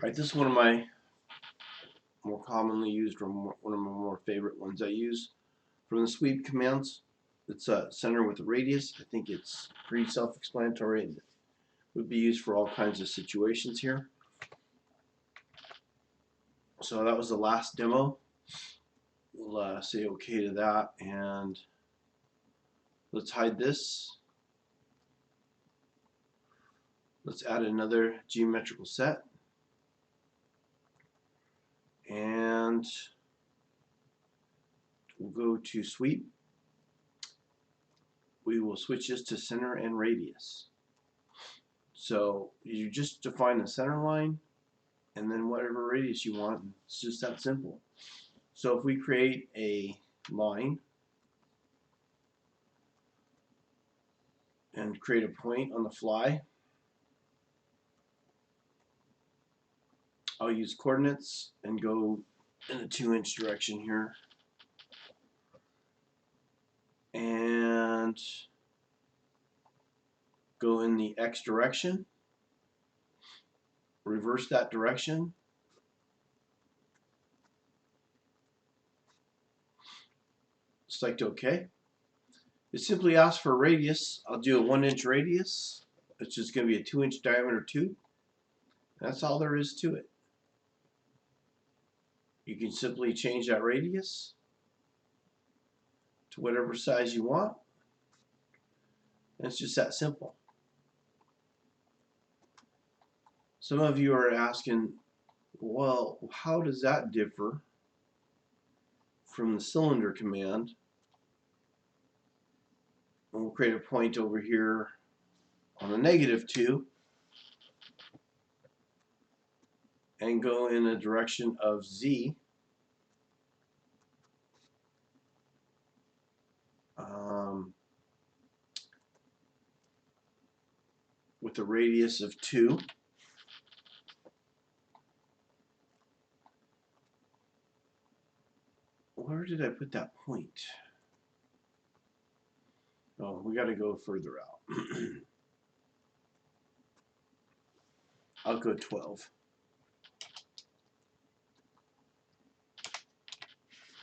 Alright, this is one of my more commonly used, or one of my more favorite ones I use from the sweep commands. It's a center with a radius. I think it's pretty self-explanatory and would be used for all kinds of situations here. So that was the last demo. We'll say okay to that, and let's hide this. Let's add another geometrical set, and we'll go to sweep. We will switch this to center and radius. So you just define the center line and then whatever radius you want. It's just that simple. So if we create a line and create a point on the fly, I'll use coordinates and go in the 2-inch direction here, and go in the X direction, reverse that direction, select OK. It simply asks for a radius. I'll do a 1-inch radius. It's just going to be a 2-inch diameter tube. That's all there is to it. You can simply change that radius to whatever size you want. And it's just that simple. Some of you are asking, well, how does that differ from the cylinder command? And we'll create a point over here on the -2 and go in the direction of Z. With a radius of 2. Where did I put that point? Oh, we got to go further out. I'll go 12.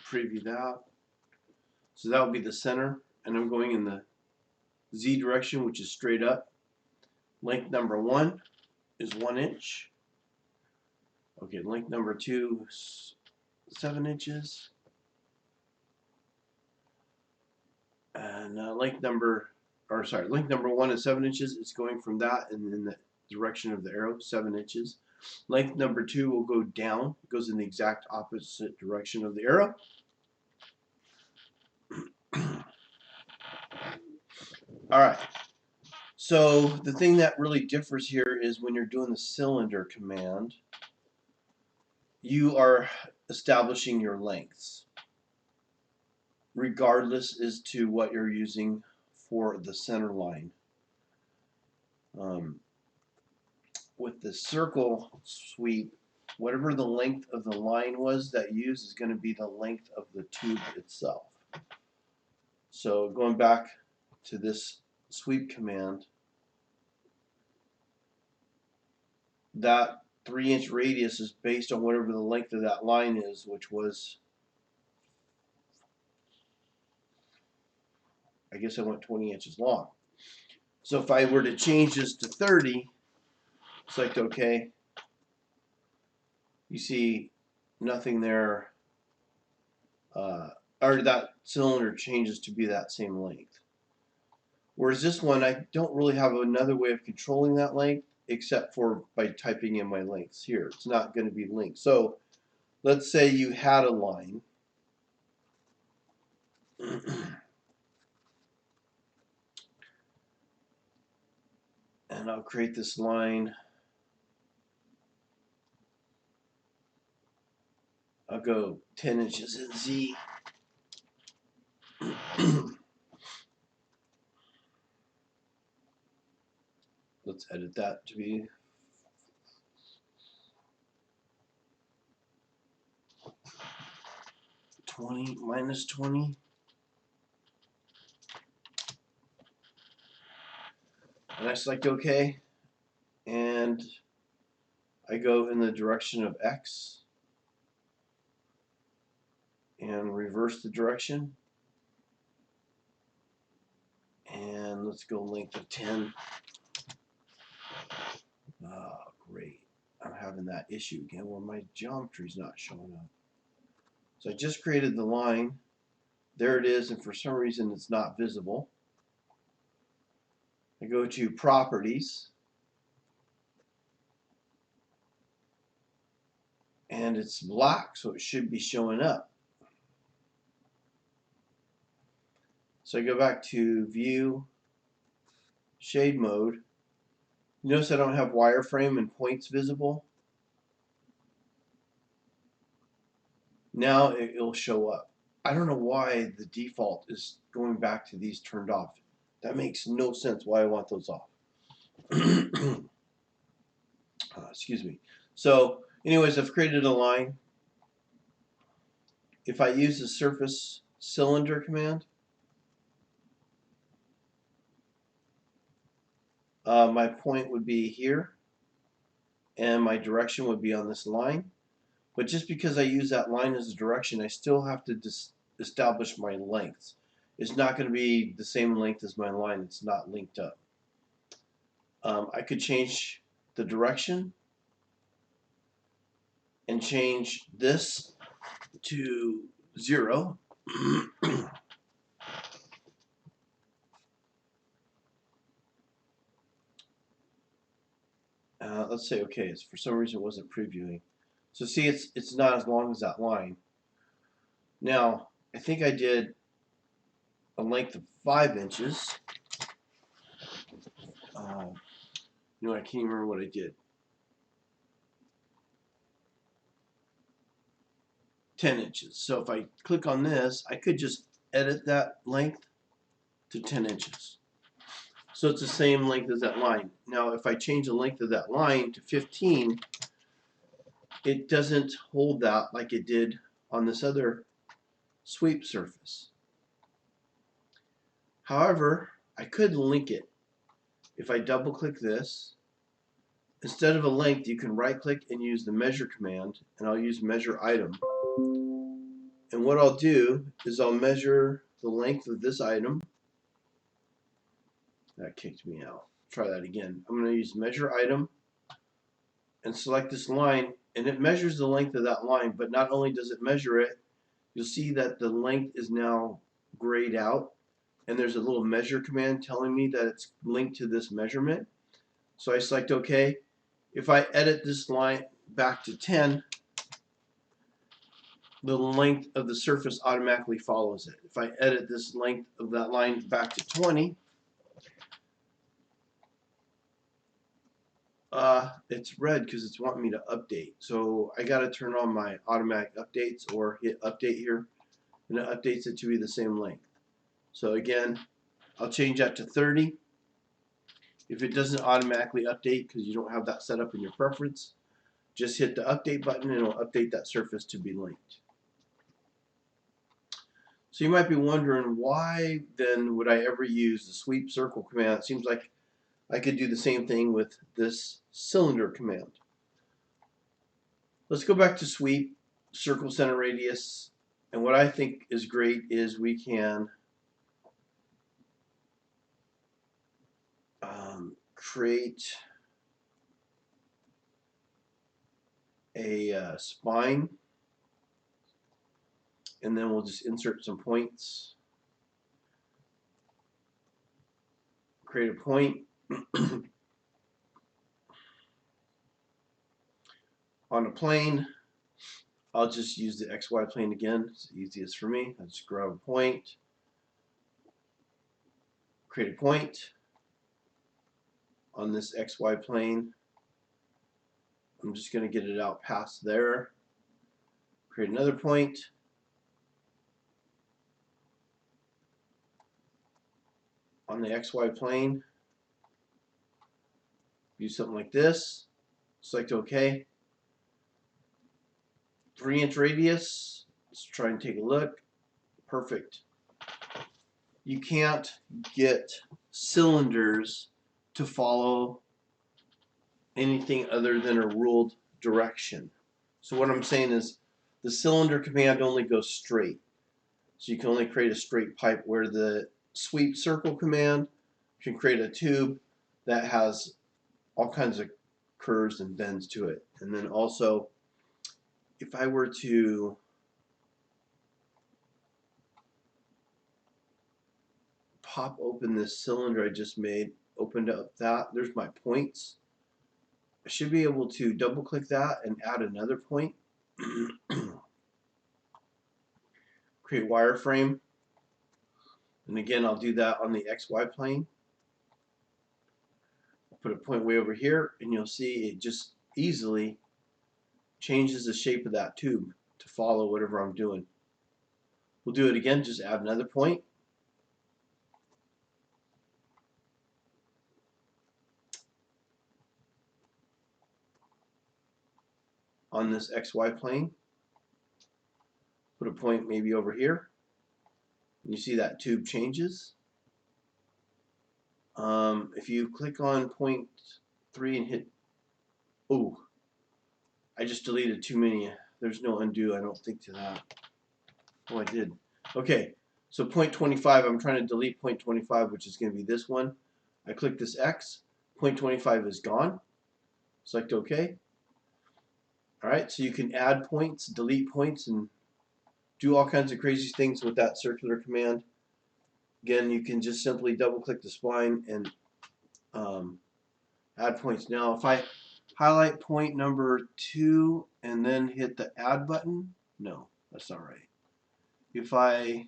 Preview that. So that will be the center, and I'm going in the Z direction, which is straight up. Length number 1 is 1 inch. Okay, length number 2 is 7 inches. And length number 1 is 7 inches. It's going from that and in the direction of the arrow, 7 inches. Length number 2 will go down. It goes in the exact opposite direction of the arrow. All right. So the thing that really differs here is when you're doing the cylinder command, you are establishing your lengths, regardless as to what you're using for the center line. With the circle sweep, whatever the length of the line was that you used is going to be the length of the tube itself. So going back to this sweep command, that 3-inch radius is based on whatever the length of that line is, which was, I guess I went 20 inches long. So if I were to change this to 30, select OK, you see nothing there, or that cylinder changes to be that same length. Whereas this one, I don't really have another way of controlling that length except for by typing in my lengths here. It's not going to be linked. So let's say you had a line. And I'll create this line. I'll go 10 inches in Z. Let's edit that to be -20. And I select OK. And I go in the direction of X and reverse the direction. And let's go length of 10. Oh, great. I'm having that issue again where my geometry's not showing up. So I just created the line. There it is, and for some reason it's not visible. I go to Properties, and it's black, so it should be showing up. So I go back to View, Shade Mode. Notice I don't have wireframe and points visible. Now it'll show up. I don't know why the default is going back to these turned off. That makes no sense why I want those off. Excuse me. So anyways, I've created a line. If I use the surface cylinder command, my point would be here and my direction would be on this line. But just because I use that line as a direction, I still have to establish my lengths. It's not going to be the same length as my line. It's not linked up. I could change the direction and change this to 0. Let's say okay. It's for some reason it wasn't previewing. So see, it's not as long as that line. Now I think I did a length of 5 inches. You know, I can't even remember what I did. 10 inches. So if I click on this, I could just edit that length to 10 inches. So it's the same length as that line. Now if I change the length of that line to 15, it doesn't hold that like it did on this other sweep surface. However, I could link it. If I double click this, instead of a length, you can right click and use the measure command, and I'll use measure item. And what I'll do is I'll measure the length of this item. That kicked me out. Try that again. I'm going to use measure item and select this line, and it measures the length of that line, but not only does it measure it, you'll see that the length is now grayed out, and there's a little measure command telling me that it's linked to this measurement. So I select OK. If I edit this line back to 10, the length of the surface automatically follows it. If I edit this length of that line back to 20, it's red because it's wanting me to update. So I got to turn on my automatic updates or hit update here, and it updates it to be the same length. So again, I'll change that to 30. If it doesn't automatically update because you don't have that set up in your preference, just hit the update button and it'll update that surface to be linked. So you might be wondering, why then would I ever use the sweep circle command? It seems like I could do the same thing with this cylinder command. Let's go back to sweep, circle center radius, and what I think is great is we can create a spine, and then we'll just insert some points. Create a point. On a plane, I'll just use the XY plane again. It's the easiest for me. I'll just grab a point, create a point on this XY plane. I'm just going to get it out past there. Create another point. On the XY plane. Do something like this. Select OK. 3-inch radius. Let's try and take a look. Perfect. You can't get cylinders to follow anything other than a ruled direction. So what I'm saying is the cylinder command only goes straight. So you can only create a straight pipe, where the sweep circle command can create a tube that has all kinds of curves and bends to it. And then also, if I were to pop open this cylinder I just made, opened up that, there's my points. I should be able to double click that and add another point. Create wireframe. And again, I'll do that on the XY plane. I'll put a point way over here, and you'll see it just easily changes the shape of that tube to follow whatever I'm doing. We'll do it again, just add another point. On this XY plane. Put a point maybe over here. And you see that tube changes. If you click on point 3 and hit, oh, I just deleted too many. There's no undo, I don't think, to that. Oh, I did. Okay, so point 25, I'm trying to delete point 25, which is going to be this one. I click this X, point 25 is gone. Select OK. Alright, so you can add points, delete points, and do all kinds of crazy things with that circular command. Again, you can just simply double click the spline and add points. Now, if I highlight point number 2 and then hit the add button, no, that's not right. If I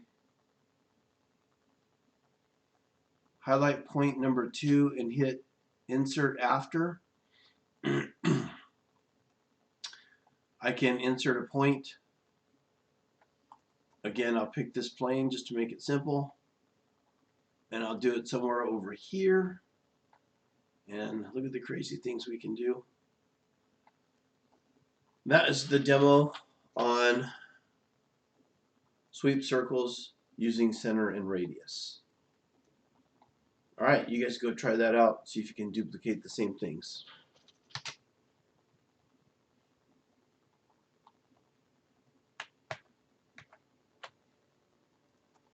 highlight point number 2 and hit insert after, I can insert a point. Again, I'll pick this plane just to make it simple, and I'll do it somewhere over here. And look at the crazy things we can do. That is the demo on sweep circles using center and radius. All right, you guys go try that out, see if you can duplicate the same things.